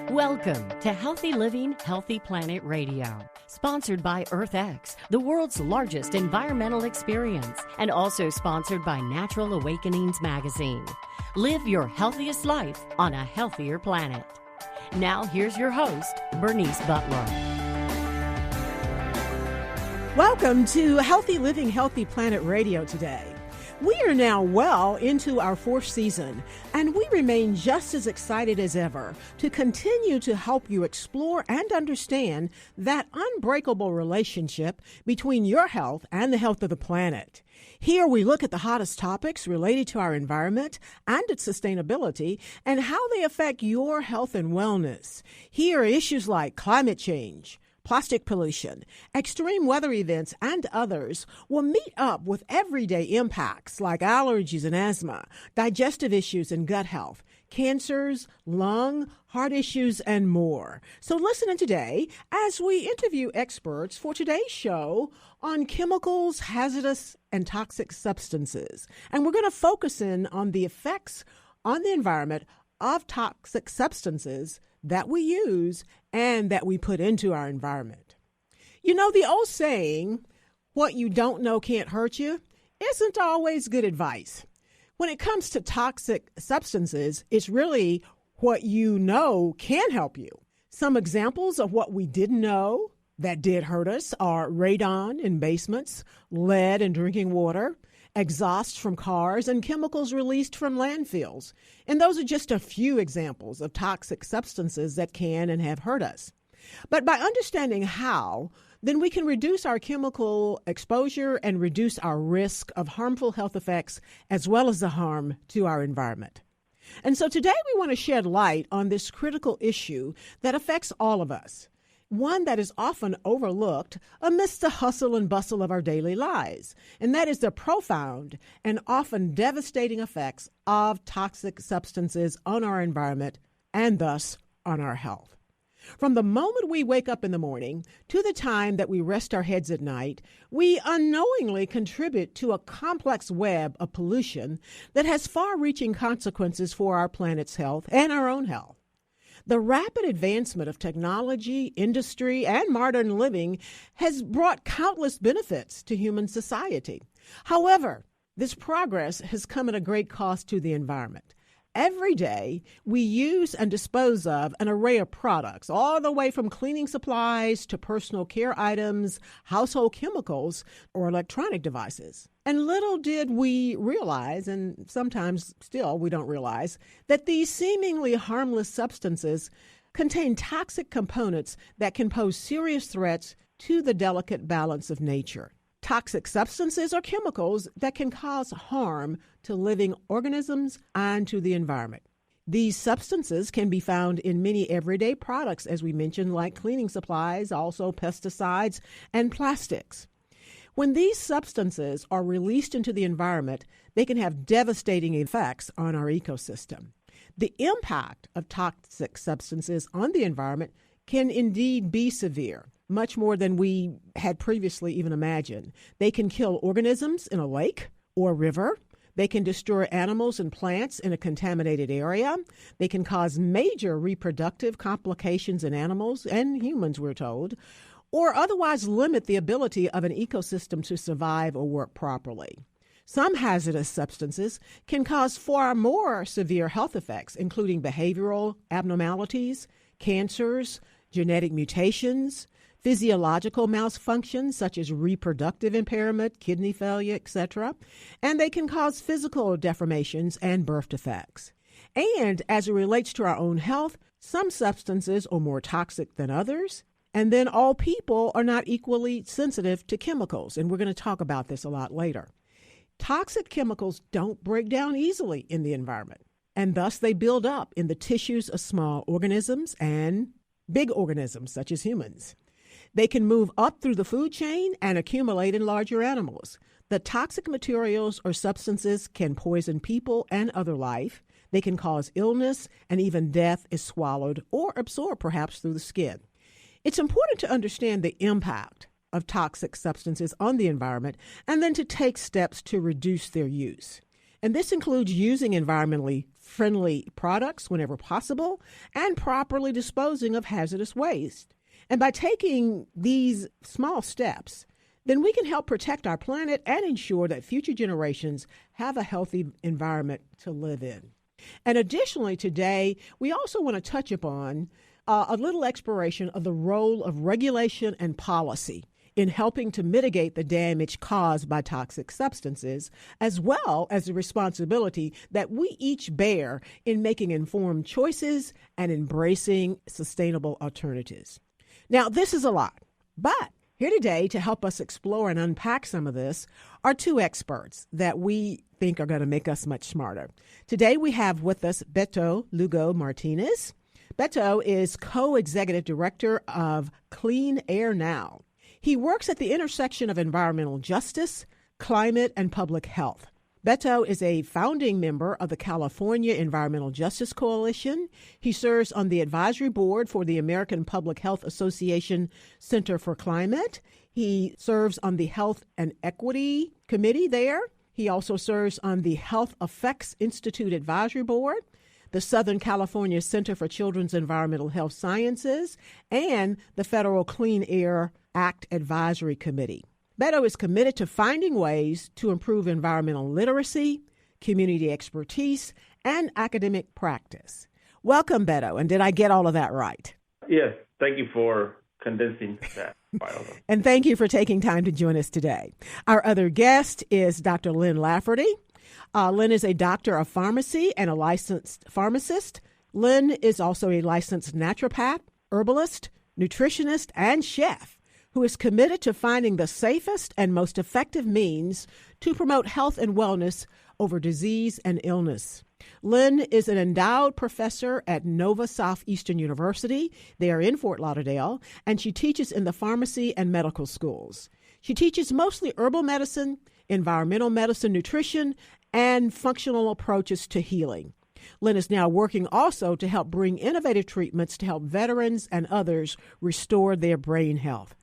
Welcome to Healthy Living, Healthy Planet Radio, sponsored by EarthX, the world's largest environmental experience, and also sponsored by Natural Awakenings magazine. Live your healthiest life on a healthier planet. Now, here's your host, Bernice Butler. Welcome to Healthy Living, Healthy Planet Radio today. We are now well into our fourth season, and we remain just as excited as ever to continue to help you explore and understand that unbreakable relationship between your health and the health of the planet. Here we look at the hottest topics related to our environment and its sustainability and how they affect your health and wellness. Here are issues like climate change, plastic pollution, extreme weather events, and others will meet up with everyday impacts like allergies and asthma, digestive issues and gut health, cancers, lung, heart issues, and more. So listen in today as we interview experts for today's show on chemicals, hazardous, and toxic substances. And we're going to focus in on the effects on the environment of toxic substances that we use and that we put into our environment. You know, the old saying, what you don't know can't hurt you, isn't always good advice. When it comes to toxic substances, it's really what you know can help you. Some examples of what we didn't know that did hurt us are radon in basements, lead in drinking water, exhaust from cars, and chemicals released from landfills. And those are just a few examples of toxic substances that can and have hurt us. But by understanding how, then we can reduce our chemical exposure and reduce our risk of harmful health effects as well as the harm to our environment. And so today we want to shed light on this critical issue that affects all of us. One that is often overlooked amidst the hustle and bustle of our daily lives, and that is the profound and often devastating effects of toxic substances on our environment and thus on our health. From the moment we wake up in the morning to the time that we rest our heads at night, we unknowingly contribute to a complex web of pollution that has far-reaching consequences for our planet's health and our own health. The rapid advancement of technology, industry, and modern living has brought countless benefits to human society. However, this progress has come at a great cost to the environment. Every day, we use and dispose of an array of products, all the way from cleaning supplies to personal care items, household chemicals, or electronic devices. And little did we realize, and sometimes still we don't realize, that these seemingly harmless substances contain toxic components that can pose serious threats to the delicate balance of nature. Toxic substances are chemicals that can cause harm to living organisms and to the environment. These substances can be found in many everyday products, as we mentioned, like cleaning supplies, also pesticides, and plastics. When these substances are released into the environment, they can have devastating effects on our ecosystem. The impact of toxic substances on the environment can indeed be severe, much more than we had previously even imagined. They can kill organisms in a lake or river. They can destroy animals and plants in a contaminated area. They can cause major reproductive complications in animals and humans, we're told, or otherwise limit the ability of an ecosystem to survive or work properly. Some hazardous substances can cause far more severe health effects, including behavioral abnormalities, cancers, genetic mutations, physiological malfunctions such as reproductive impairment, kidney failure, etc., and they can cause physical deformations and birth defects. And as it relates to our own health, some substances are more toxic than others, and then all people are not equally sensitive to chemicals, and we're going to talk about this a lot later. Toxic chemicals don't break down easily in the environment, and thus they build up in the tissues of small organisms and big organisms such as humans. They can move up through the food chain and accumulate in larger animals. The toxic materials or substances can poison people and other life. They can cause illness, and even death is swallowed or absorbed perhaps through the skin. It's important to understand the impact of toxic substances on the environment and then to take steps to reduce their use. And this includes using environmentally friendly products whenever possible and properly disposing of hazardous waste. And by taking these small steps, then we can help protect our planet and ensure that future generations have a healthy environment to live in. And additionally, today, we also want to touch upon a little exploration of the role of regulation and policy in helping to mitigate the damage caused by toxic substances, as well as the responsibility that we each bear in making informed choices and embracing sustainable alternatives. Now, this is a lot, but here today to help us explore and unpack some of this are two experts that we think are going to make us much smarter. Today we have with us Beto Lugo Martinez. Beto is co-executive director of Clean Air Now. He works at the intersection of environmental justice, climate, and public health. Beto is a founding member of the California Environmental Justice Coalition. He serves on the advisory board for the American Public Health Association Center for Climate. He serves on the Health and Equity Committee there. He also serves on the Health Effects Institute Advisory Board, the Southern California Center for Children's Environmental Health Sciences, and the Federal Clean Air Act Advisory Committee. Beto is committed to finding ways to improve environmental literacy, community expertise, and academic practice. Welcome, Beto. And did I get all of that right? Yes. Thank you for condensing that. And thank you for taking time to join us today. Our other guest is Dr. Lynn Lafferty. Lynn is a doctor of pharmacy and a licensed pharmacist. Lynn is also a licensed naturopath, herbalist, nutritionist, and chef who is committed to finding the safest and most effective means to promote health and wellness over disease and illness. Lynn is an endowed professor at Nova Southeastern University. They are in Fort Lauderdale, and she teaches in the pharmacy and medical schools. She teaches mostly herbal medicine, environmental medicine, nutrition, and functional approaches to healing. Lynn is now working also to help bring innovative treatments to help veterans and others restore their brain health.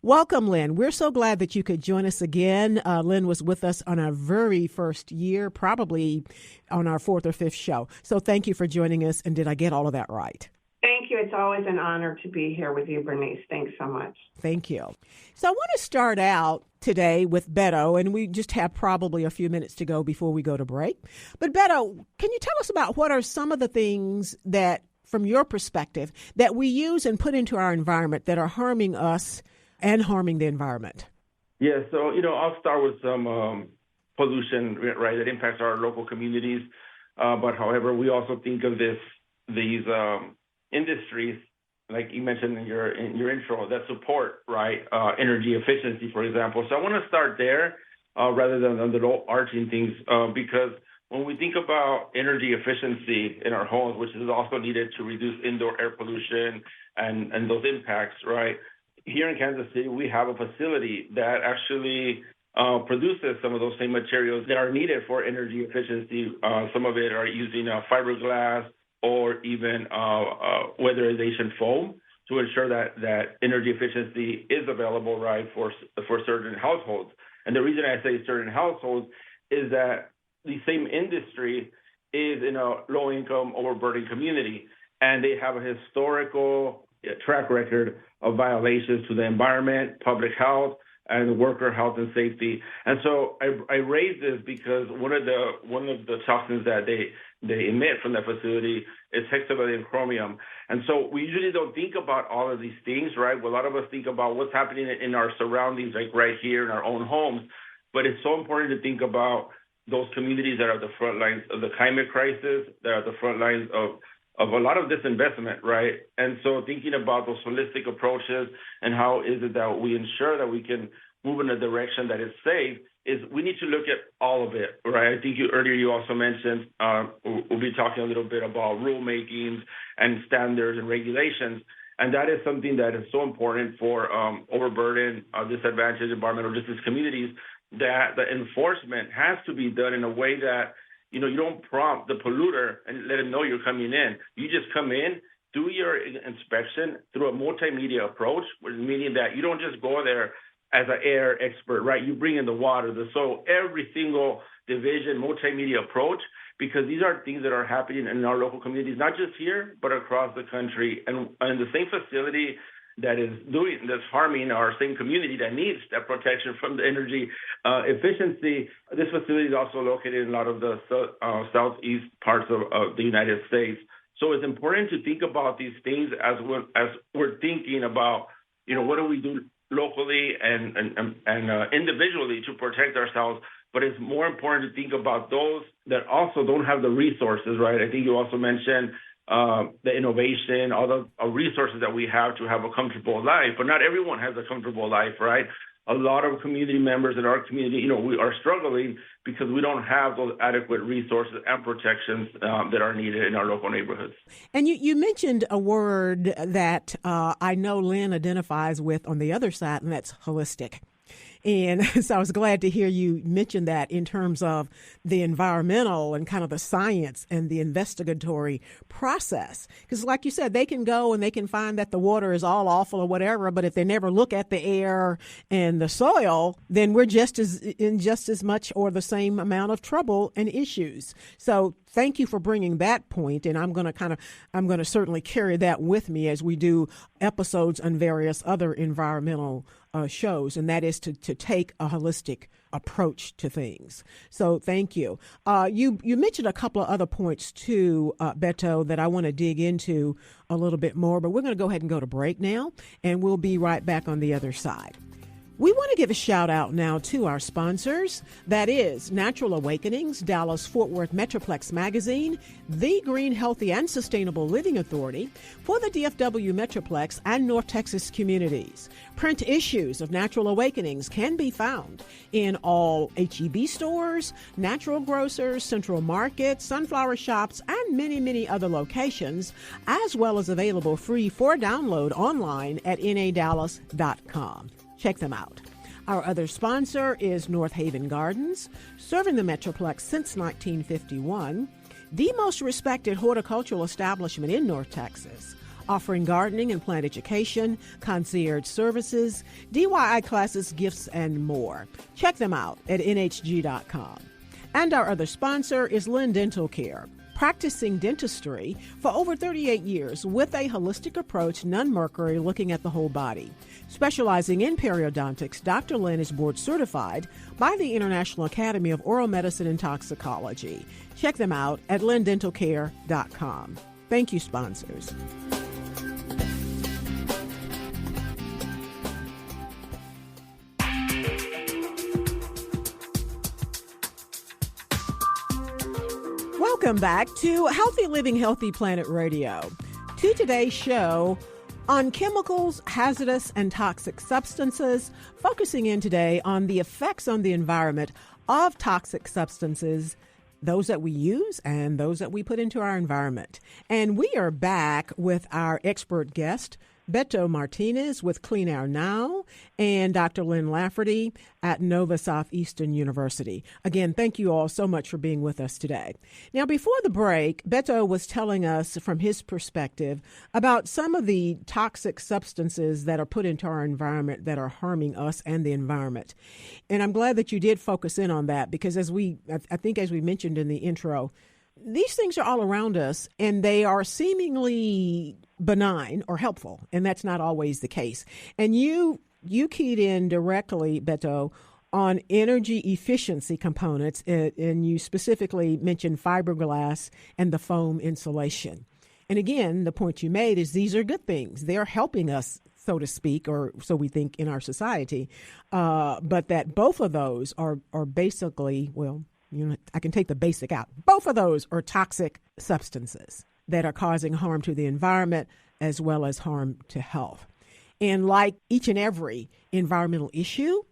Welcome, Lynn. We're so glad that you could join us again. Lynn was with us on our very first year, probably on our fourth or fifth show. So thank you for joining us. And did I get all of that right? Thank you. It's always an honor to be here with you, Bernice. Thanks so much. Thank you. So I want to start out today with Beto, and we just have probably a few minutes to go before we go to break. But Beto, can you tell us about what are some of the things that, from your perspective, that we use and put into our environment that are harming us and harming the environment? Yeah, so, I'll start with some pollution, right, that impacts our local communities. But however, we also think of these industries, like you mentioned in your intro, that support, right, energy efficiency, for example. So I want to start there rather than on the overarching things, because when we think about energy efficiency in our homes, which is also needed to reduce indoor air pollution and those impacts, right, here in Kansas City, we have a facility that actually produces some of those same materials that are needed for energy efficiency. Some of it are using fiberglass or even weatherization foam to ensure that energy efficiency is available, right, for certain households. And the reason I say certain households is that the same industry is in a low-income, overburdened community, and they have a historical track record of violations to the environment, public health, and worker health and safety. And so I raise this because one of the toxins that they emit from that facility is hexavalent chromium. And so we usually don't think about all of these things, right? Well, a lot of us think about what's happening in our surroundings, like right here in our own homes. But it's so important to think about those communities that are at the front lines of the climate crisis, that are at the front lines of a lot of disinvestment, right? And so thinking about those holistic approaches and how is it that we ensure that we can move in a direction that is safe is we need to look at all of it, right? I think earlier you also mentioned we'll be talking a little bit about rulemakings and standards and regulations. And that is something that is so important for overburdened, disadvantaged environmental justice communities, that the enforcement has to be done in a way that you don't prompt the polluter and let them know you're coming in. You just come in, do your inspection through a multimedia approach, meaning that you don't just go there as an air expert, right? You bring in the water, the soil, every single division, multimedia approach, because these are things that are happening in our local communities, not just here, but across the country. And the same facility that's harming our same community that needs that protection from the energy efficiency. This facility is also located in a lot of the southeast parts of the United States. So it's important to think about these things as we're thinking about, what do we do locally and individually to protect ourselves. But it's more important to think about those that also don't have the resources, right? I think you also mentioned the innovation, all the resources that we have to have a comfortable life. But not everyone has a comfortable life, right? A lot of community members in our community, we are struggling because we don't have those adequate resources and protections that are needed in our local neighborhoods. And you mentioned a word that I know Lynn identifies with on the other side, and that's holistic. And so I was glad to hear you mention that in terms of the environmental and kind of the science and the investigatory process. Because like you said, they can go and they can find that the water is all awful or whatever, but if they never look at the air and the soil, then we're just as much or the same amount of trouble and issues. So thank you for bringing that point, and I'm going to certainly carry that with me as we do episodes on various other environmental shows, and that is to take a holistic approach to things. So thank you. You mentioned a couple of other points too, Beto, that I want to dig into a little bit more, but we're going to go ahead and go to break now, and we'll be right back on the other side. We want to give a shout out now to our sponsors. That is Natural Awakenings, Dallas-Fort Worth Metroplex Magazine, The Green, Healthy, and Sustainable Living Authority for the DFW Metroplex and North Texas communities. Print issues of Natural Awakenings can be found in all H-E-B stores, natural grocers, central markets, sunflower shops, and many, many other locations, as well as available free for download online at nadallas.com. Check them out. Our other sponsor is North Haven Gardens, serving the Metroplex since 1951, the most respected horticultural establishment in North Texas, offering gardening and plant education, concierge services, DIY classes, gifts, and more. Check them out at nhg.com. And our other sponsor is Lynn Dental Care, practicing dentistry for over 38 years with a holistic approach, none mercury, looking at the whole body. Specializing in periodontics, Dr. Lynn is board certified by the International Academy of Oral Medicine and Toxicology. Check them out at lindentalcare.com. Thank you, sponsors. Welcome back to Healthy Living, Healthy Planet Radio. To today's show on chemicals, hazardous and toxic substances, focusing in today on the effects on the environment of toxic substances, those that we use and those that we put into our environment. And we are back with our expert guest, Beto Martinez with Clean Air Now, and Dr. Lynn Lafferty at Nova Southeastern University. Again, thank you all so much for being with us today. Now, before the break, Beto was telling us from his perspective about some of the toxic substances that are put into our environment that are harming us and the environment. And I'm glad that you did focus in on that because I think as we mentioned in the intro, these things are all around us and they are seemingly benign or helpful, and that's not always the case. And you keyed in directly, Beto, on energy efficiency components, and you specifically mentioned fiberglass and the foam insulation. And again, the point you made is these are good things. They're helping us, so to speak, or so we think in our society, but that both of those are basically, well, I can take the basic out. Both of those are toxic substances that are causing harm to the environment as well as harm to health. And like each and every environmental issue,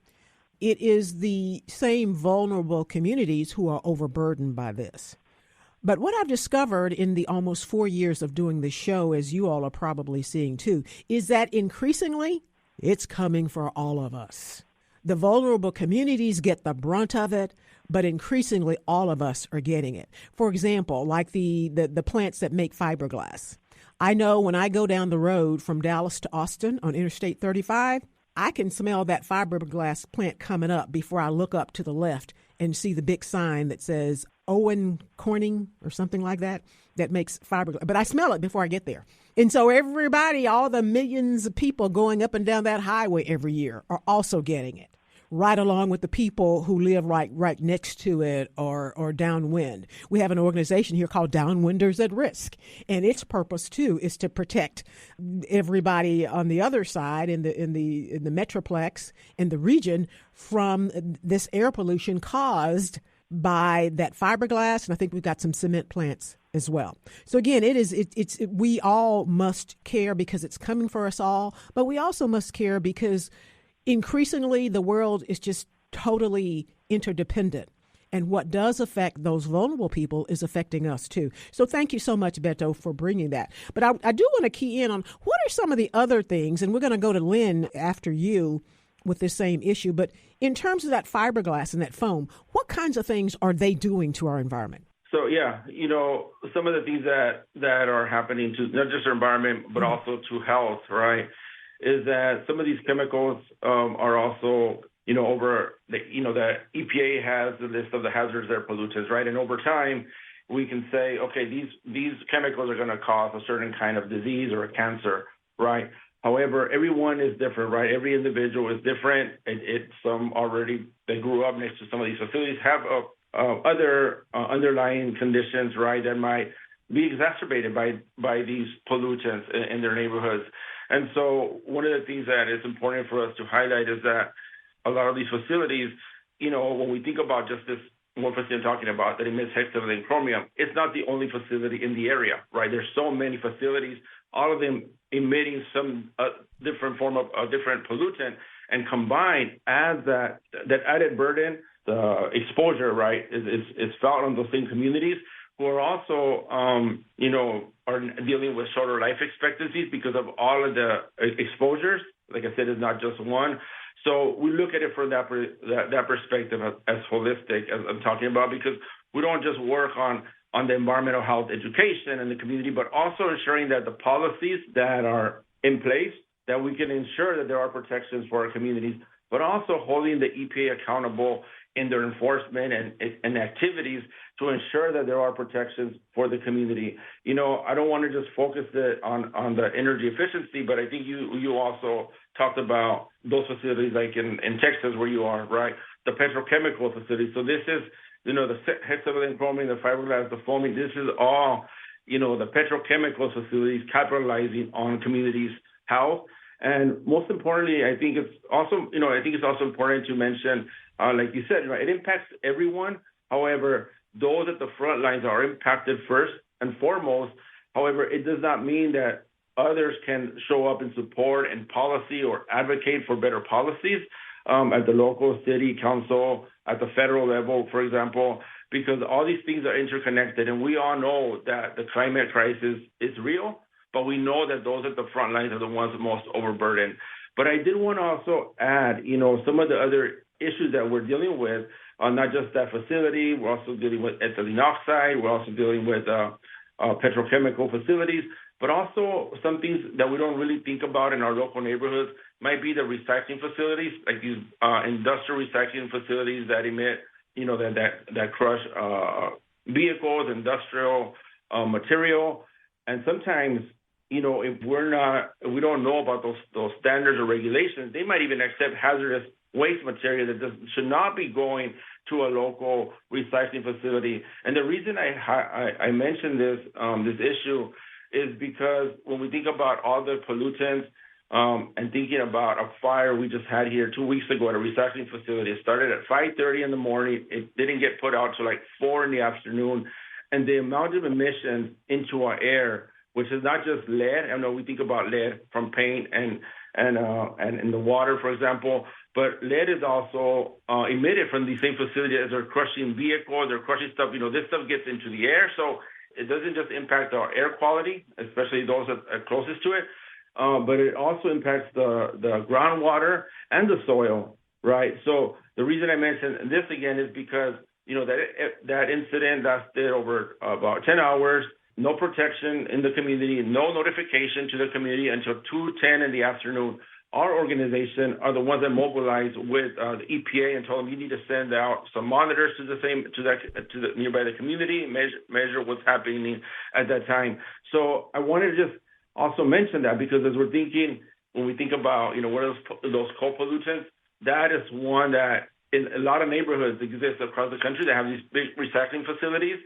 it is the same vulnerable communities who are overburdened by this. But what I've discovered in the almost 4 years of doing this show, as you all are probably seeing too, is that increasingly it's coming for all of us. The vulnerable communities get the brunt of it, but increasingly all of us are getting it. For example, like the plants that make fiberglass. I know when I go down the road from Dallas to Austin on Interstate 35, I can smell that fiberglass plant coming up before I look up to the left and see the big sign that says Owen Corning or something like that makes fiberglass. But I smell it before I get there. And so everybody, all the millions of people going up and down that highway every year are also getting it, right along with the people who live right next to it or downwind. We have an organization here called Downwinders at Risk, and its purpose too is to protect everybody on the other side in the metroplex in the region from this air pollution caused by that fiberglass, and I think we've got some cement plants as well. So again, we all must care because it's coming for us all, but we also must care because increasingly the world is just totally interdependent. And what does affect those vulnerable people is affecting us too. So thank you so much, Beto, for bringing that. But I do want to key in on what are some of the other things, and we're going to go to Lynn after you with this same issue. But in terms of that fiberglass and that foam, what kinds of things are they doing to our environment? So, yeah, some of the things that are happening to not just our environment, but also to health, right, is that some of these chemicals are also, the EPA has the list of the hazardous air pollutants, right? And over time, we can say, okay, these chemicals are going to cause a certain kind of disease or a cancer, right? However, everyone is different, right? Every individual is different. Some already, they grew up next to some of these facilities, have other underlying conditions, right, that might be exacerbated by these pollutants in their neighborhoods. And so one of the things that is important for us to highlight is that a lot of these facilities, when we think about just this one facility I'm talking about that emits hexavalent chromium, it's not the only facility in the area, right? There's so many facilities, all of them emitting some different form of a different pollutant, and combined adds that added burden, the exposure, right, is felt on those same communities who are also, are dealing with shorter life expectancies because of all of the exposures. Like I said, it's not just one. So we look at it from that perspective as holistic, as I'm talking about, because we don't just work on the environmental health education in the community, but also ensuring that the policies that are in place, that we can ensure that there are protections for our communities, but also holding the EPA accountable in their enforcement and activities to ensure that there are protections for the community. I don't want to just focus it on the energy efficiency, but I think you also talked about those facilities like in Texas where you are, right? The petrochemical facilities. So this is, the hexavalent chromium, the fiberglass, the foaming, this is all, the petrochemical facilities capitalizing on communities' health. And most importantly, I think it's also important to mention, like you said, right, it impacts everyone. However, those at the front lines are impacted first and foremost. However, it does not mean that others can show up in support and policy or advocate for better policies at the local city council, at the federal level, for example, because all these things are interconnected. And we all know that the climate crisis is real, but we know that those at the front lines are the ones most overburdened. But I did want to also add, some of the other issues that we're dealing with, not just that facility. We're also dealing with ethylene oxide. We're also dealing with petrochemical facilities, but also some things that we don't really think about in our local neighborhoods might be the recycling facilities, like these industrial recycling facilities that emit, that crush vehicles, industrial material. And sometimes, if we don't know about those standards or regulations, they might even accept hazardous waste material that should not be going to a local recycling facility. And the reason I mentioned this issue is because when we think about all the pollutants and thinking about a fire we just had here 2 weeks ago at a recycling facility, it started at 5:30 in the morning. It didn't get put out till like 4 in the afternoon. And the amount of emissions into our air, which is not just lead. I know we think about lead from paint and in the water, for example, but lead is also emitted from the same facility as they're crushing vehicles, they're crushing stuff. This stuff gets into the air, so it doesn't just impact our air quality, especially those that are closest to it, but it also impacts the groundwater and the soil, right? So the reason I mentioned this again is because, that incident lasted over about 10 hours. No protection in the community, no notification to the community until 2:10 in the afternoon. our organization are the ones that mobilize with the EPA and told them you need to send out some monitors to the nearby the community, measure what's happening at that time. So I wanted to just also mention that, because as we're thinking, when we think about what are those co-pollutants, that is one that in a lot of neighborhoods exists across the country that have these big recycling facilities,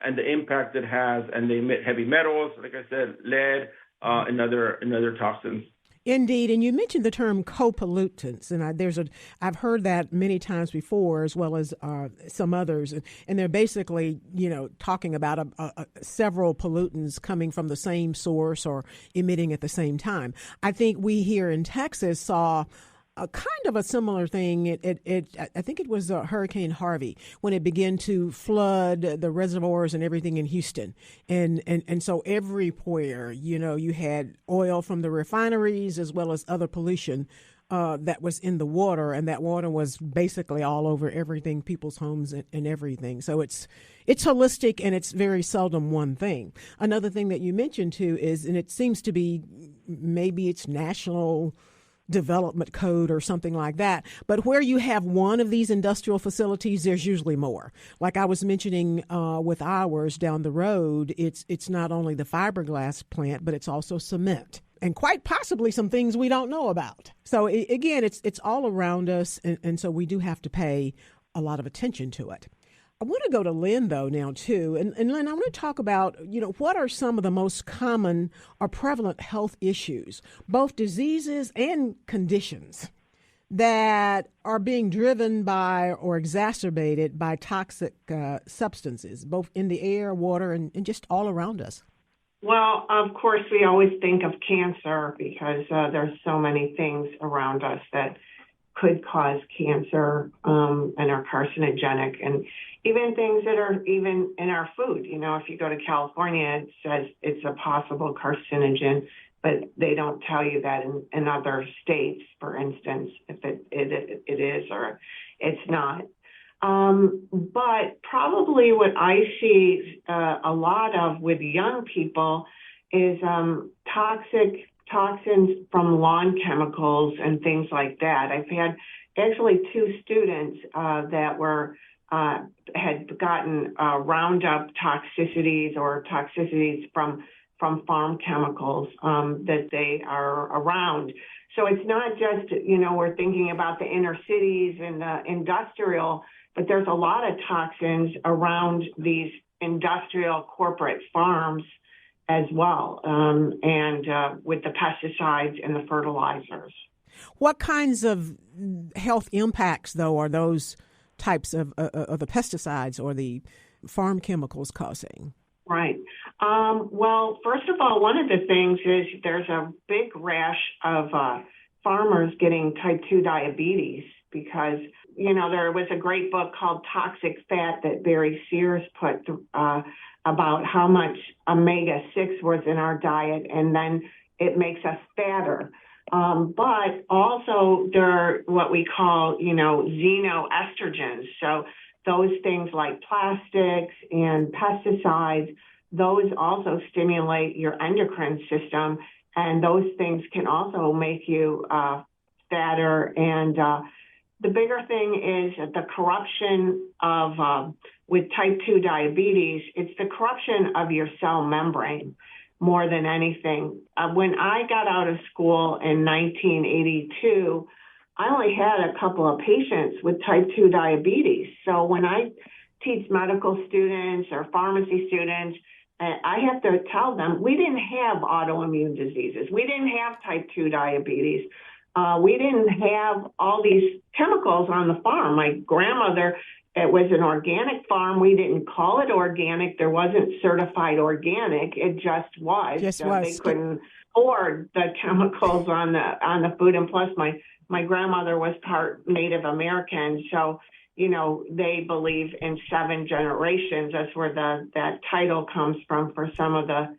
and the impact it has, and they emit heavy metals, like I said, lead, and other toxins. Indeed, and you mentioned the term co-pollutants, and I've heard that many times before, as well as some others, and they're basically talking about several pollutants coming from the same source or emitting at the same time. I think we here in Texas saw a kind of a similar thing. I think it was Hurricane Harvey when it began to flood the reservoirs and everything in Houston, and so everywhere you had oil from the refineries as well as other pollution that was in the water, and that water was basically all over everything, people's homes and everything. So it's holistic, and it's very seldom one thing. Another thing that you mentioned too is, and it seems to be maybe it's national development code or something like that. But where you have one of these industrial facilities, there's usually more. Like I was mentioning with ours down the road, it's not only the fiberglass plant, but it's also cement, and quite possibly some things we don't know about. So again, it's all around us, and so we do have to pay a lot of attention to it. I want to go to Lynn, though, now, too. And Lynn, I want to talk about, what are some of the most common or prevalent health issues, both diseases and conditions, that are being driven by or exacerbated by toxic substances, both in the air, water, and just all around us? Well, of course, we always think of cancer because there's so many things around us that could cause cancer and are carcinogenic, and even things that are even in our food. If you go to California, it says it's a possible carcinogen, but they don't tell you that in other states, for instance, if it is or it's not. But probably what I see a lot of with young people is toxins from lawn chemicals and things like that. I've had actually 2 students that had gotten Roundup toxicities or toxicities from farm chemicals that they are around. So it's not just, we're thinking about the inner cities and the industrial, but there's a lot of toxins around these industrial corporate farms as well, and with the pesticides and the fertilizers. What kinds of health impacts, though, are those types of the pesticides or the farm chemicals causing? Right. Well, first of all, one of the things is there's a big rash of farmers getting type 2 diabetes because, there was a great book called Toxic Fat that Barry Sears put about how much omega-6 was in our diet, and then it makes us fatter. But also there are what we call, xenoestrogens. So those things like plastics and pesticides, those also stimulate your endocrine system, and those things can also make you fatter. And the bigger thing is the corruption of, with type 2 diabetes, it's the corruption of your cell membrane more than anything. When I got out of school in 1982, I only had a couple of patients with type 2 diabetes. So when I teach medical students or pharmacy students, I have to tell them we didn't have autoimmune diseases. We didn't have type 2 diabetes. We didn't have all these chemicals on the farm. My grandmother, it was an organic farm. We didn't call it organic. There wasn't certified organic. It just was. They couldn't afford the chemicals on the food. And plus, my grandmother was part Native American, so they believe in 7 generations. That's where that title comes from for some of the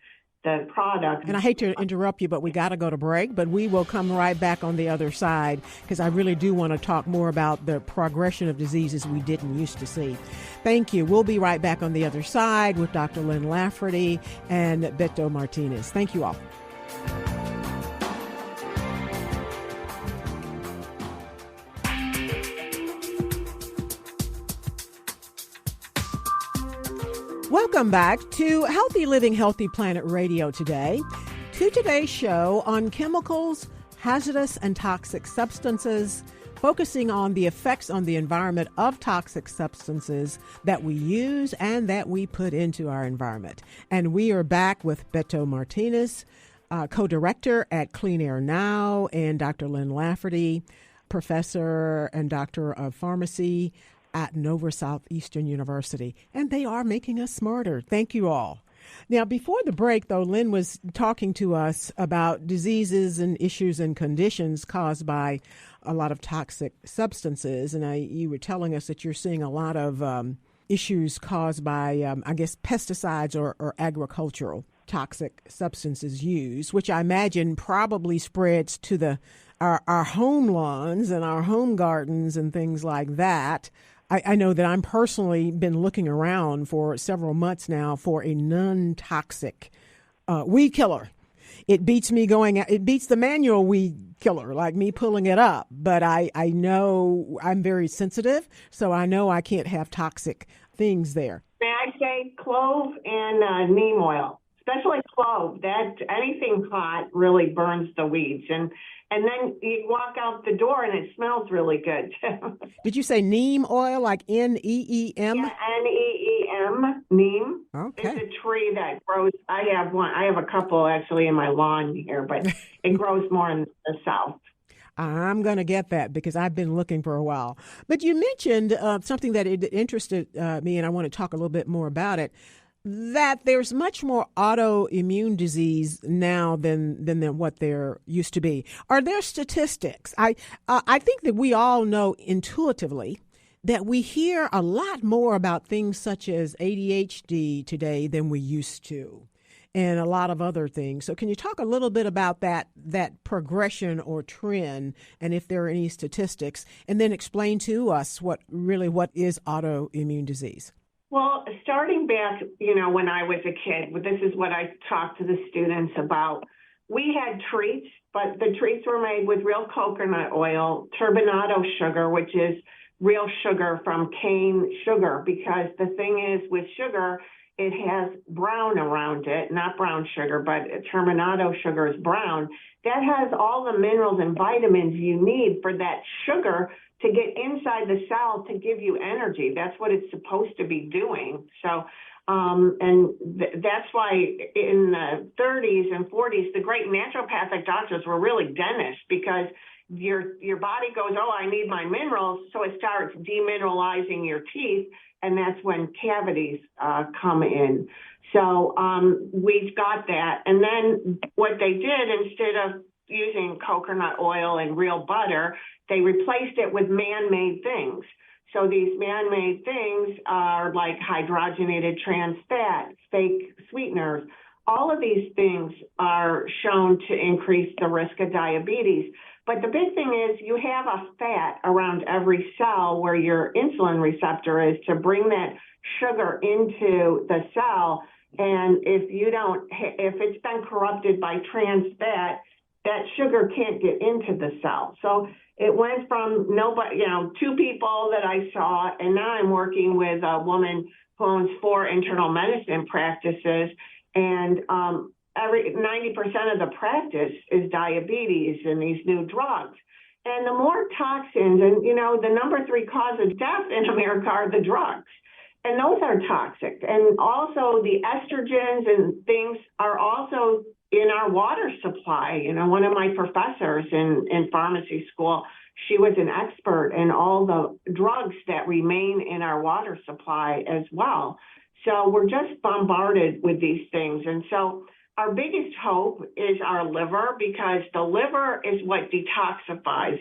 products. And I hate to interrupt you, but we got to go to break. But we will come right back on the other side because I really do want to talk more about the progression of diseases we didn't used to see. Thank you. We'll be right back on the other side with Dr. Lynn Lafferty and Beto Martinez. Thank you all. Welcome back to Healthy Living, Healthy Planet Radio today. To today's show on chemicals, hazardous and toxic substances, focusing on the effects on the environment of toxic substances that we use and that we put into our environment. And we are back with Beto Martinez, co-director at Clean Air Now, and Dr. Lynn Lafferty, professor and doctor of pharmacy at Nova Southeastern University. And they are making us smarter. Thank you all. Now, before the break, though, Lynn was talking to us about diseases and issues and conditions caused by a lot of toxic substances. And you were telling us that you're seeing a lot of issues caused by, pesticides or agricultural toxic substances used, which I imagine probably spreads to our home lawns and our home gardens and things like that. I know that I'm personally been looking around for several months now for a non-toxic weed killer. It beats the manual weed killer, like me pulling it up. But I know I'm very sensitive, so I know I can't have toxic things there. May I say clove and neem oil, especially clove. That anything hot really burns the weeds, and then you walk out the door and it smells really good. Did you say neem oil, like N-E-E-M? Yeah, N-E-E-M, neem. Okay. It's a tree that grows. I have a couple actually in my lawn here, but it grows more in the south. I'm going to get that because I've been looking for a while. But you mentioned something that interested me, and I want to talk a little bit more about it, that there's much more autoimmune disease now than what there used to be. Are there statistics? I think that we all know intuitively that we hear a lot more about things such as ADHD today than we used to, and a lot of other things. So can you talk a little bit about that progression or trend, and if there are any statistics, and then explain to us what is autoimmune disease? Well, starting back, when I was a kid, this is what I talked to the students about. We had treats, but the treats were made with real coconut oil, turbinado sugar, which is real sugar from cane sugar, because the thing is with sugar, it has brown around it, not brown sugar, but turbinado sugar is brown. That has all the minerals and vitamins you need for that sugar to get inside the cell to give you energy. That's what it's supposed to be doing. So, that's why in the 30s and 40s, the great naturopathic doctors were really dentists, because your body goes, I need my minerals, so it starts demineralizing your teeth, and that's when cavities come in. So we've got that. And then what they did, instead of using coconut oil and real butter, they replaced it with man-made things. So these man-made things are like hydrogenated trans fat, fake sweeteners. All of these things are shown to increase the risk of diabetes. But the big thing is you have a fat around every cell where your insulin receptor is to bring that sugar into the cell. And if it's been corrupted by trans fat, that sugar can't get into the cell. So it went from two people that I saw, and now I'm working with a woman who owns 4 internal medicine practices, and 90% of the practice is diabetes and these new drugs. And the more toxins, and the number 3 cause of death in America are the drugs. And those are toxic. And also the estrogens and things are also in our water supply. One of my professors in pharmacy school, she was an expert in all the drugs that remain in our water supply as well. So we're just bombarded with these things. And so our biggest hope is our liver, because the liver is what detoxifies.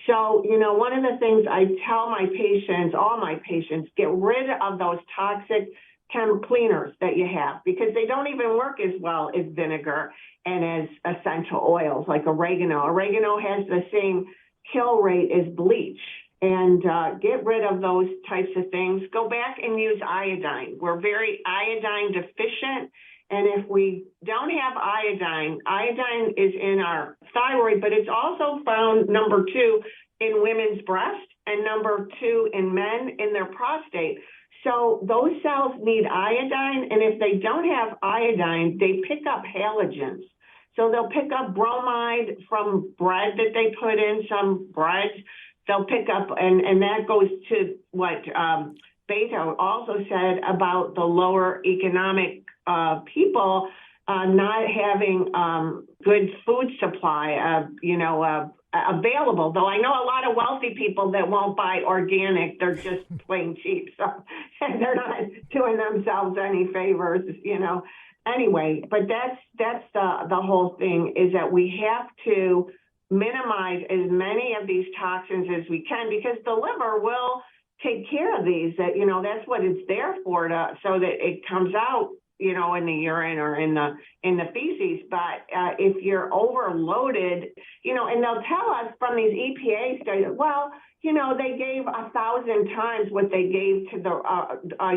So, one of the things I tell my patients, all my patients, get rid of those toxic cleaners that you have, because they don't even work as well as vinegar and as essential oils like oregano. Oregano has the same kill rate as bleach. And get rid of those types of things. Go back and use iodine. We're very iodine deficient. And if we don't have iodine is in our thyroid, but it's also found number 2 in women's breast and number 2 in men in their prostate. So those cells need iodine, and if they don't have iodine, they pick up halogens. So they'll pick up bromide from bread that they put in, some breads. They'll pick up, and that goes to what Beto also said about the lower economic people not having good food supply, available. Though I know a lot of wealthy people that won't buy organic; they're just plain cheap. So they're not doing themselves any favors, Anyway, but that's the whole thing, is that we have to minimize as many of these toxins as we can, because the liver will take care of these. That's what it's there for, so that it comes out, in the urine or in the feces. But if you're overloaded, and they'll tell us from these EPA studies, well, they gave 1,000 times what they gave to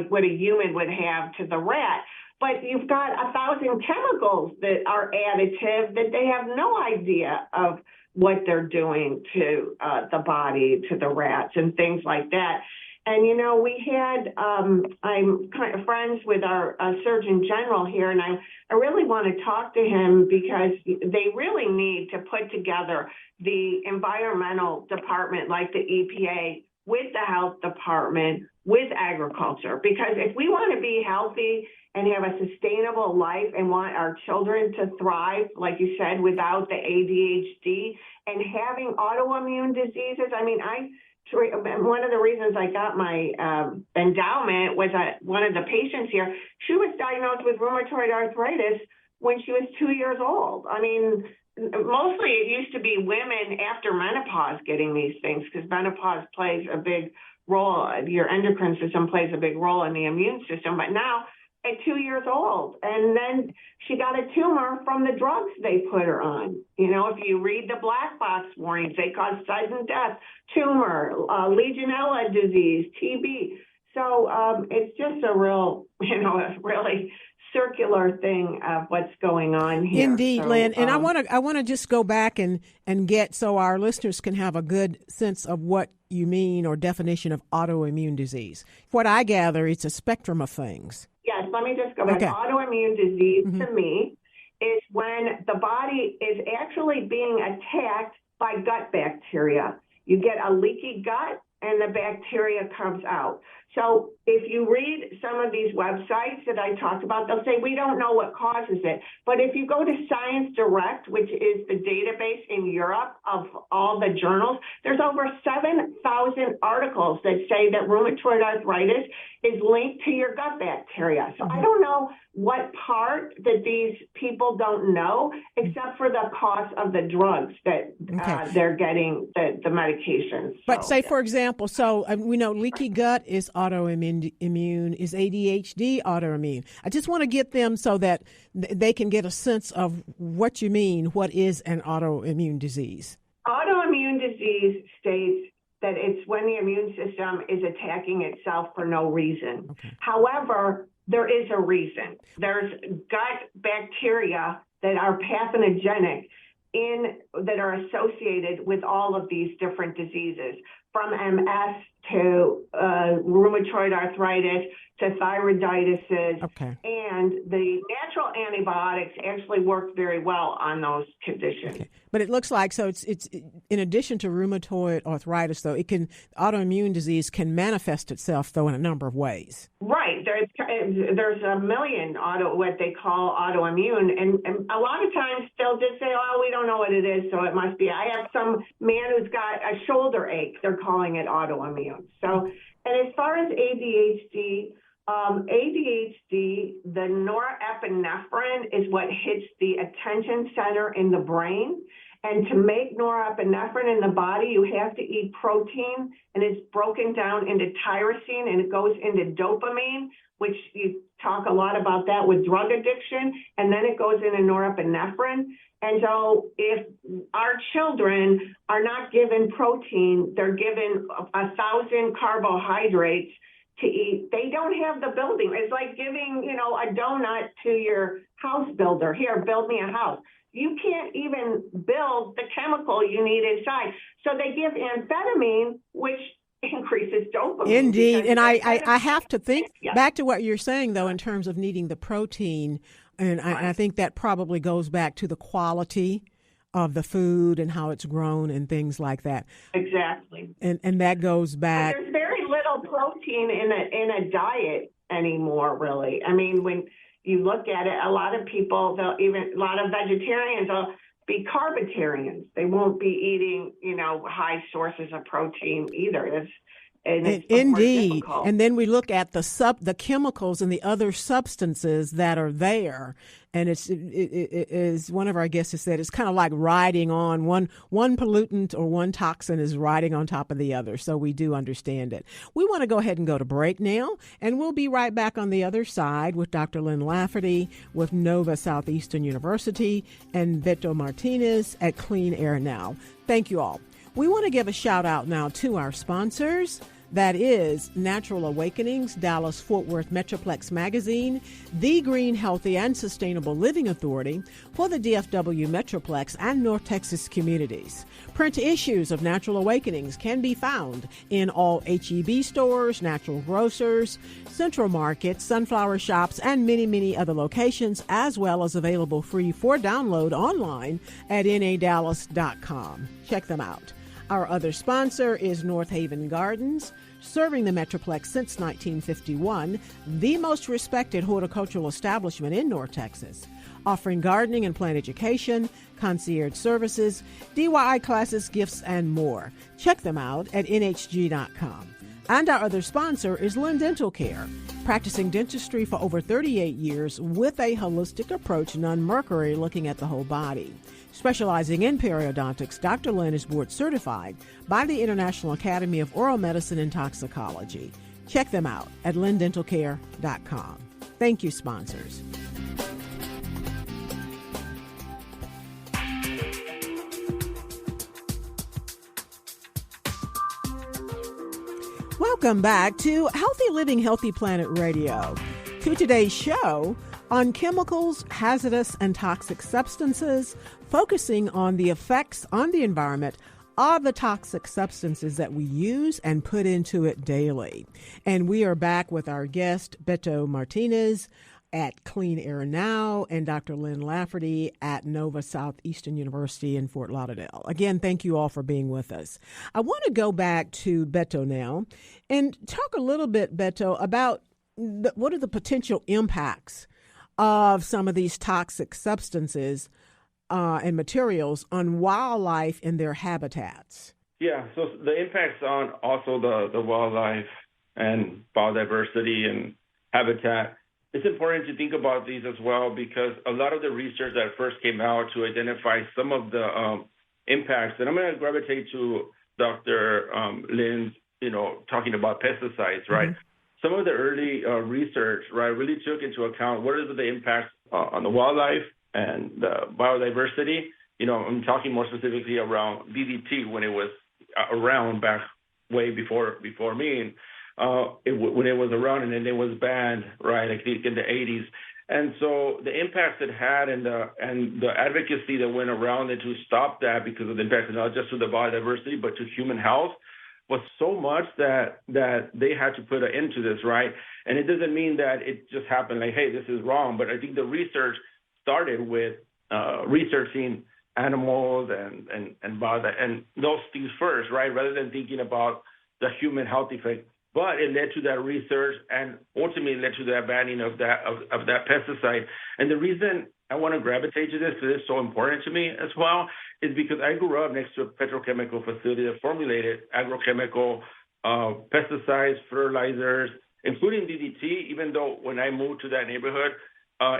what a human would have to the rat. But you've got 1,000 chemicals that are additive that they have no idea of what they're doing to the body, to the rats and things like that. And, we had, I'm kind of friends with our Surgeon General here, and I really want to talk to him, because they really need to put together the environmental department like the EPA with the health department, with agriculture. Because if we want to be healthy and have a sustainable life and want our children to thrive, like you said, without the ADHD and having autoimmune diseases, one of the reasons I got my endowment was that one of the patients here, she was diagnosed with rheumatoid arthritis when she was 2 years old. Mostly it used to be women after menopause getting these things, because menopause plays a big role. Your endocrine system plays a big role in the immune system. But now at 2 years old, and then she got a tumor from the drugs they put her on. If you read the black box warnings, they cause sudden death, tumor, Legionella disease, TB. So it's just a really circular thing of what's going on here. Indeed, Lynn. And I want to just go back and get, so our listeners can have a good sense of what you mean, or definition of autoimmune disease. What I gather, it's a spectrum of things. Yes, let me just go back. Okay. Autoimmune disease to me is when the body is actually being attacked by gut bacteria. You get a leaky gut and the bacteria comes out. So if you read some of these websites that I talked about, they'll say, we don't know what causes it. But if you go to Science Direct, which is the database in Europe of all the journals, there's over 7,000 articles that say that rheumatoid arthritis is linked to your gut bacteria. So I don't know what part that these people don't know, except for the cost of the drugs that they're getting, the medications. But say, for example, so we know leaky gut is autoimmune, is ADHD autoimmune. I just want to get them so that they can get a sense of what you mean. What is an autoimmune disease? Autoimmune disease states that it's when the immune system is attacking itself for no reason. Okay. However, there is a reason. There's gut bacteria that are pathogenic that are associated with all of these different diseases, from MS to rheumatoid arthritis to thyroiditis. Okay. And the natural antibiotics actually work very well on those conditions. Okay. But it looks like, so it's in addition to rheumatoid arthritis, though, autoimmune disease can manifest itself, though, in a number of ways. Right. There's a million what they call autoimmune, and a lot of times they'll just say, oh, we don't know what it is, so it must be. I have some man who's got a shoulder ache. They're calling it autoimmune. So, and as far as ADHD, the norepinephrine is what hits the attention center in the brain. And to make norepinephrine in the body, you have to eat protein, and it's broken down into tyrosine, and it goes into dopamine, which you talk a lot about that with drug addiction, and then it goes into norepinephrine. And so if our children are not given protein, they're given 1,000 carbohydrates to eat, they don't have the building. It's like giving, a donut to your house builder. Here, build me a house. You can't even build the chemical you need inside. So they give amphetamine, which increases dopamine. Indeed. And I I have to think yeah. back to what you're saying, though, in terms of needing the protein. And I think that probably goes back to the quality of the food and how it's grown and things like that. Exactly. And that goes back. But there's very little protein in a diet anymore, really. I mean, when you look at it, a lot of people, a lot of vegetarians will be carbitarians. They won't be eating, high sources of protein either. It's Indeed. And then we look at the chemicals and the other substances that are there. And it is one of our guests has said it's kind of like riding on one pollutant or one toxin is riding on top of the other. So we do understand it. We want to go ahead and go to break now, and we'll be right back on the other side with Dr. Lynn Lafferty with Nova Southeastern University and Beto Martinez at Clean Air Now. Thank you all. We want to give a shout out now to our sponsors. That is Natural Awakenings, Dallas-Fort Worth Metroplex Magazine, the Green, Healthy, and Sustainable Living Authority for the DFW Metroplex and North Texas communities. Print issues of Natural Awakenings can be found in all H-E-B stores, natural grocers, central markets, sunflower shops, and many, many other locations, as well as available free for download online at nadallas.com. Check them out. Our other sponsor is North Haven Gardens, serving the Metroplex since 1951, the most respected horticultural establishment in North Texas, offering gardening and plant education, concierge services, DIY classes, gifts, and more. Check them out at nhg.com. And our other sponsor is Lynn Dental Care, practicing dentistry for over 38 years with a holistic approach, non-mercury, looking at the whole body. Specializing in periodontics, Dr. Lynn is board certified by the International Academy of Oral Medicine and Toxicology. Check them out at lindentalcare.com. Thank you, sponsors. Welcome back to Healthy Living, Healthy Planet Radio. To today's show on chemicals, hazardous and toxic substances, focusing on the effects on the environment of the toxic substances that we use and put into it daily. And we are back with our guest, Beto Martinez at Clean Air Now and Dr. Lynn Lafferty at Nova Southeastern University in Fort Lauderdale. Again, thank you all for being with us. I want to go back to Beto now and talk a little bit, Beto, about what are the potential impacts of some of these toxic substances and materials on wildlife and their habitats. Yeah, so the impacts on also the wildlife and biodiversity and habitat, it's important to think about these as well because a lot of the research that first came out to identify some of the impacts, and I'm going to gravitate to Dr. Lynn's, talking about pesticides, right? Mm-hmm. Some of the early research, right, really took into account what are the impacts on the wildlife and the biodiversity. I'm talking more specifically around DDT when it was around back way before me, when it was around and then it was banned, right, I think in the 80s. And so the impacts it had and the advocacy that went around it to stop that because of the impacts not just to the biodiversity but to human health was so much that they had to put an end to this, right? And it doesn't mean that it just happened like, hey, this is wrong. But I think the research started with researching animals and those things first, right? Rather than thinking about the human health effect. But it led to that research and ultimately led to the banning of that pesticide. And the reason I want to gravitate to this, because it's so important to me as well, is because I grew up next to a petrochemical facility that formulated agrochemical pesticides, fertilizers, including DDT, even though when I moved to that neighborhood,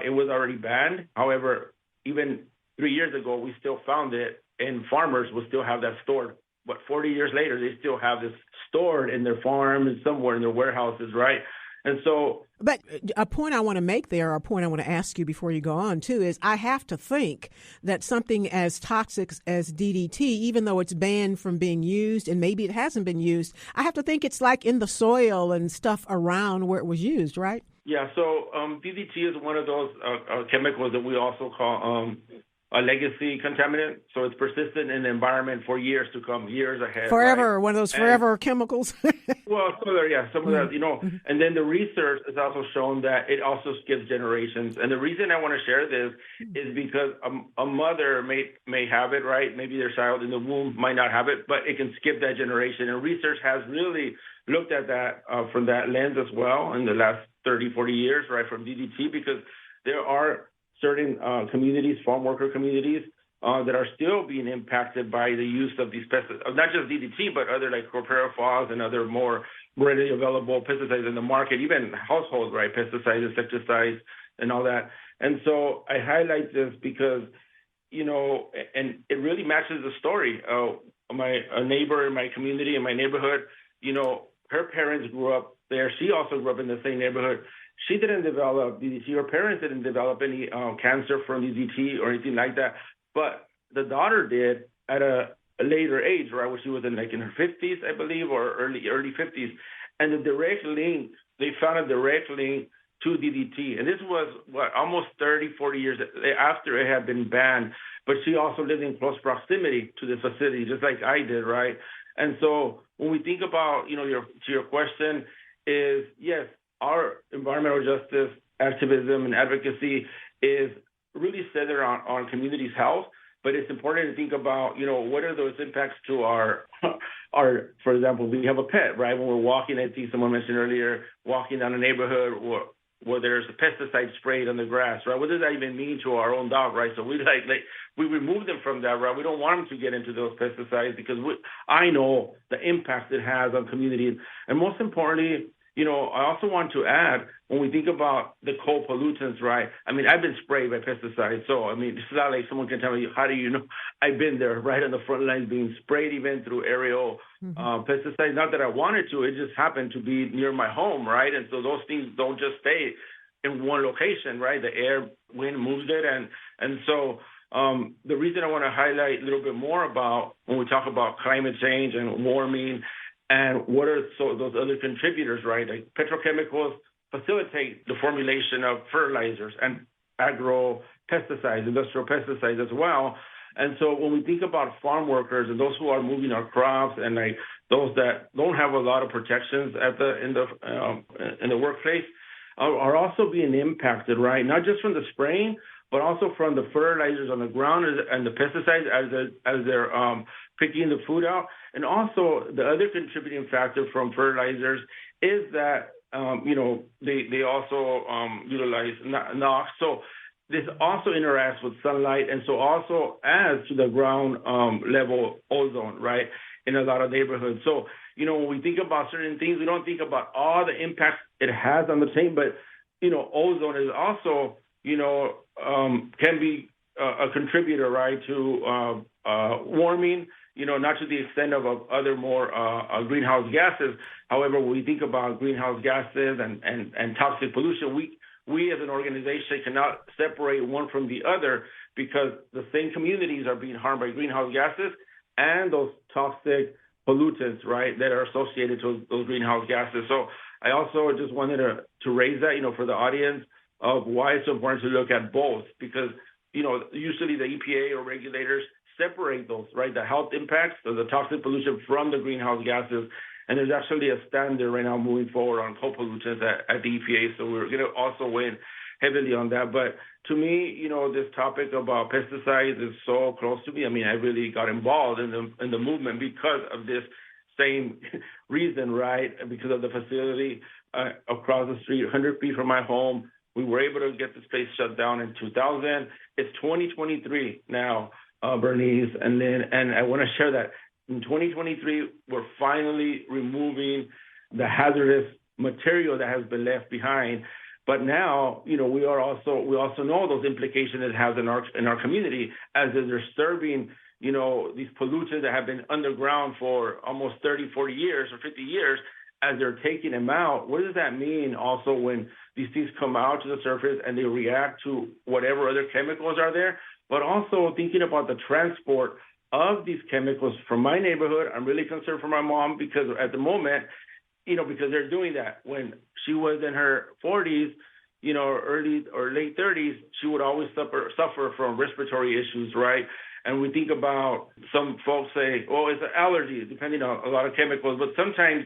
it was already banned. However, even 3 years ago, we still found it, and farmers will still have that stored. But 40 years later, they still have this stored in their farm and somewhere in their warehouses, right? And so... But a point I want to make there, or a point I want to ask you before you go on, too, is I have to think that something as toxic as DDT, even though it's banned from being used, and maybe it hasn't been used, I have to think it's like in the soil and stuff around where it was used, right? Yeah, so DDT is one of those chemicals that we also call a legacy contaminant, so it's persistent in the environment for years to come, years ahead. Forever, right? one of those forever chemicals. Well, some of that, and then the research has also shown that it also skips generations. And the reason I want to share this is because a mother may have it, right? Maybe their child in the womb might not have it, but it can skip that generation. And research has really looked at that from that lens as well in the last 30, 40 years, right, from DDT, because there are certain communities, farm worker communities, that are still being impacted by the use of these pesticides, not just DDT, but other like chlorpyrifos and other more readily available pesticides in the market, even household, right, pesticides, insecticides, and all that. And so I highlight this because, and it really matches the story. A neighbor in my community, in my neighborhood, her parents grew up there. She also grew up in the same neighborhood. She didn't develop DDT. Her parents didn't develop any cancer from DDT or anything like that. But the daughter did at a later age, right, when she was in her 50s, I believe, or early 50s. And they found a direct link to DDT. And this was, almost 30, 40 years after it had been banned. But she also lived in close proximity to the facility, just like I did, right? And so when we think about, your question is, yes, our environmental justice activism and advocacy is really centered on communities' health, but it's important to think about, what are those impacts to our, for example, we have a pet, right? When we're walking, I think someone mentioned earlier, walking down a neighborhood where there's a pesticide sprayed on the grass, right? What does that even mean to our own dog, right? So we we remove them from that, right? We don't want them to get into those pesticides because I know the impact it has on communities. And most importantly, I also want to add, when we think about the co-pollutants, right? I mean, I've been sprayed by pesticides. So, it's not like someone can tell me, how do you know? I've been there right on the front lines being sprayed even through aerial pesticides. Not that I wanted to. It just happened to be near my home, right? And so those things don't just stay in one location, right? The air, wind moves it. And so the reason I want to highlight a little bit more about when we talk about climate change and warming and what are those other contributors, right? Like petrochemicals facilitate the formulation of fertilizers and agro-pesticides, industrial pesticides as well. And so when we think about farm workers and those who are moving our crops and those that don't have a lot of protections in the workplace are also being impacted, right? Not just from the spraying, but also from the fertilizers on the ground and the pesticides as they're picking the food out. And also the other contributing factor from fertilizers is that, they also utilize NOx. So this also interacts with sunlight and so also adds to the ground level ozone, right, in a lot of neighborhoods. So, when we think about certain things, we don't think about all the impacts it has on the same, but, ozone is also, can be a contributor, right, to warming, not to the extent of other more greenhouse gases. However, when we think about greenhouse gases and toxic pollution, we as an organization cannot separate one from the other because the same communities are being harmed by greenhouse gases and those toxic pollutants, right, that are associated to those greenhouse gases. So I also just wanted to raise that, for the audience of why it's so important to look at both because, usually the EPA or regulators separate those, right, the health impacts of the toxic pollution from the greenhouse gases. And there's actually a standard right now moving forward on co-pollutants at the EPA. So we're going to also weigh in heavily on that. But to me, this topic about pesticides is so close to me. I really got involved in the movement because of this same reason, right? Because of the facility across the street, 100 feet from my home. We were able to get this place shut down in 2000. It's 2023 now, Bernice and Lynn, and I want to share that in 2023, we're finally removing the hazardous material that has been left behind. But now, we also know those implications it has in our community as they're disturbing, these pollutants that have been underground for almost 30, 40 years or 50 years. As they're taking them out, what does that mean also when these things come out to the surface and they react to whatever other chemicals are there? But also thinking about the transport of these chemicals from my neighborhood. I'm really concerned for my mom because at the moment, because they're doing that. When she was in her 40s, early or late 30s, she would always suffer from respiratory issues, right? And we think about, some folks say, oh, it's an allergy, depending on a lot of chemicals. But sometimes,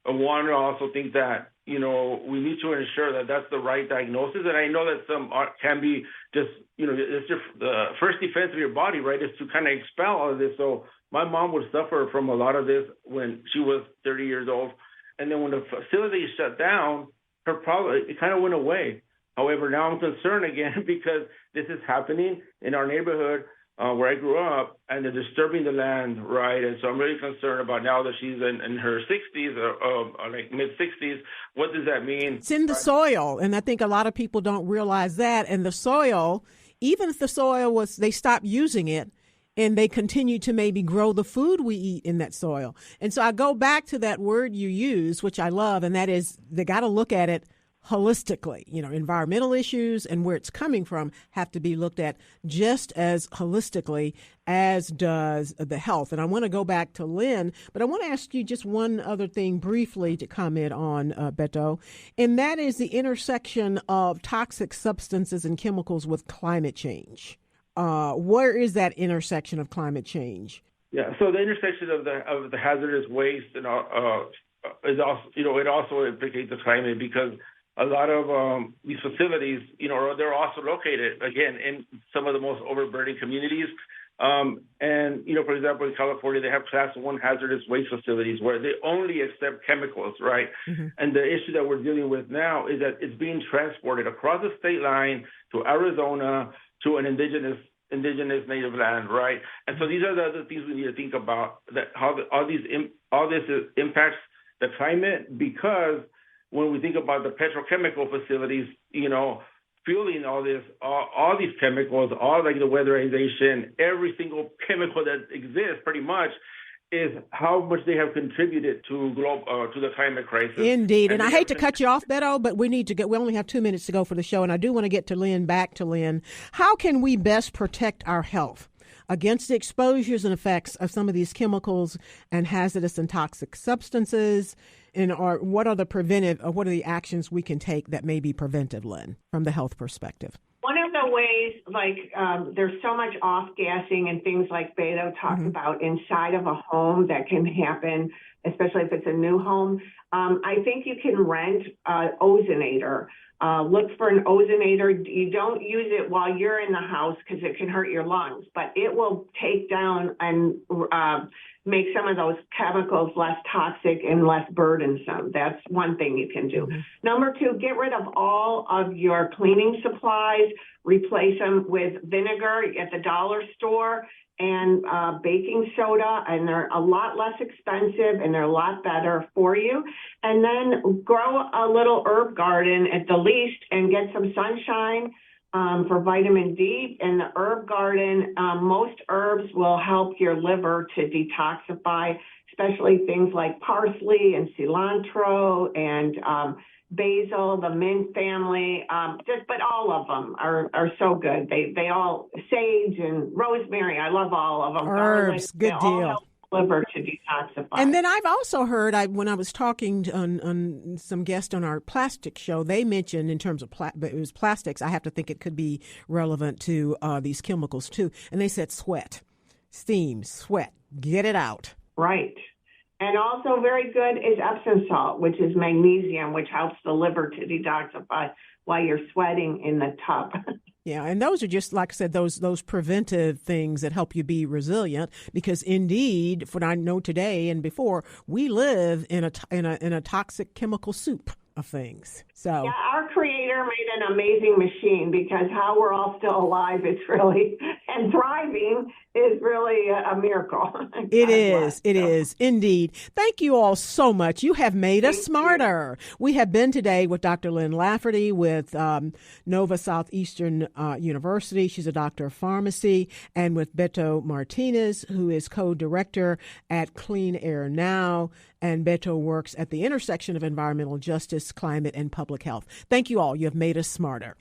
one also think that, we need to ensure that that's the right diagnosis. And I know that some can be just, it's just the first defense of your body, right, is to kind of expel all of this. So my mom would suffer from a lot of this when she was 30 years old. And then when the facility shut down, her problem, it kind of went away. However, now I'm concerned again because this is happening in our neighborhood where I grew up, and they're disturbing the land, right? And so I'm really concerned about now that she's in her 60s or like mid-60s. What does that mean? It's in the soil, and I think a lot of people don't realize that. And the soil, even if the soil they stopped using it, and they continue to maybe grow the food we eat in that soil. And so I go back to that word you use, which I love, and that is they got to look at it holistically. Environmental issues and where it's coming from have to be looked at just as holistically as does the health. And I want to go back to Lynn, but I want to ask you just one other thing briefly to comment on, Beto, and that is the intersection of toxic substances and chemicals with climate change. Where is that intersection of climate change? Yeah, so the intersection of the hazardous waste and is also, it also implicates the climate because a lot of these facilities, they're also located again in some of the most overburdened communities. And for example, in California, they have Class 1 hazardous waste facilities where they only accept chemicals, right? Mm-hmm. And the issue that we're dealing with now is that it's being transported across the state line to Arizona, to an indigenous native land, right? And so these are the other things we need to think about, that how all this impacts the climate, because when we think about the petrochemical facilities, fueling all these chemicals, all like the weatherization, every single chemical that exists pretty much is how much they have contributed to the climate crisis. Indeed. And I hate to cut you off, Beto, but we only have 2 minutes to go for the show. And I do want to get to back to Lynn. How can we best protect our health against the exposures and effects of some of these chemicals and hazardous and toxic substances? What are the actions we can take that may be preventive, Lynn, from the health perspective? One of the ways, there's so much off-gassing and things like Beto talked mm-hmm. about inside of a home that can happen, especially if it's a new home. I think you can rent an ozonator. Look for an ozonator. You don't use it while you're in the house because it can hurt your lungs, but it will take down and make some of those chemicals less toxic and less burdensome. That's one thing you can do. Mm-hmm. Number 2, get rid of all of your cleaning supplies, replace them with vinegar at the dollar store and baking soda, and they're a lot less expensive and they're a lot better for you. And then grow a little herb garden at the least and get some sunshine for vitamin D. In the herb garden, most herbs will help your liver to detoxify, especially things like parsley and cilantro and basil, the mint family, but all of them are so good. They all, sage and rosemary, I love all of them. Herbs, good deal. All help liver to detoxify. And then I've also heard, when I was talking on some guests on our plastic show, they mentioned in terms of it was plastics. I have to think it could be relevant to these chemicals too. And they said sweat, steam, sweat, get it out. Right. And also very good is Epsom salt, which is magnesium, which helps the liver to detoxify while you're sweating in the tub. Yeah, and those are just, like I said, those preventive things that help you be resilient. Because indeed, for I know today and before, we live in a toxic chemical soup of things. So yeah, our creator made an amazing machine, because how we're all still alive is really, and thriving is really a miracle. It is indeed. Thank you all so much. You have made us smarter. We have been today with Dr. Lynn Lafferty with Nova Southeastern University. She's a doctor of pharmacy, and with Beto Martinez, who is co-director at Clean Air Now. And Beto works at the intersection of environmental justice, climate, and public health. Thank you all. You have made us smarter.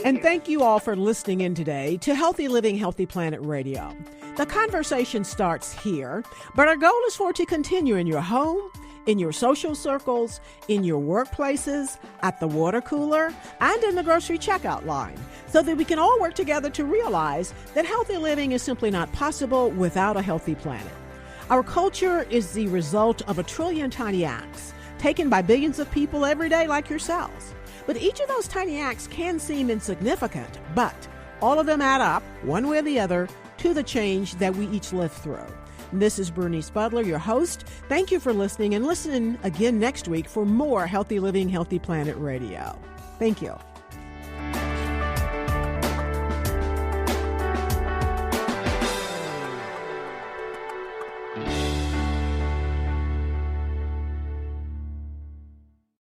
And thank you all for listening in today to Healthy Living, Healthy Planet Radio. The conversation starts here, but our goal is for it to continue in your home, in your social circles, in your workplaces, at the water cooler, and in the grocery checkout line, so that we can all work together to realize that healthy living is simply not possible without a healthy planet. Our culture is the result of 1 trillion tiny acts taken by billions of people every day like yourselves. But each of those tiny acts can seem insignificant, but all of them add up, one way or the other, to the change that we each live through. This is Bernice Butler, your host. Thank you for listening, and listen again next week for more Healthy Living, Healthy Planet Radio. Thank you.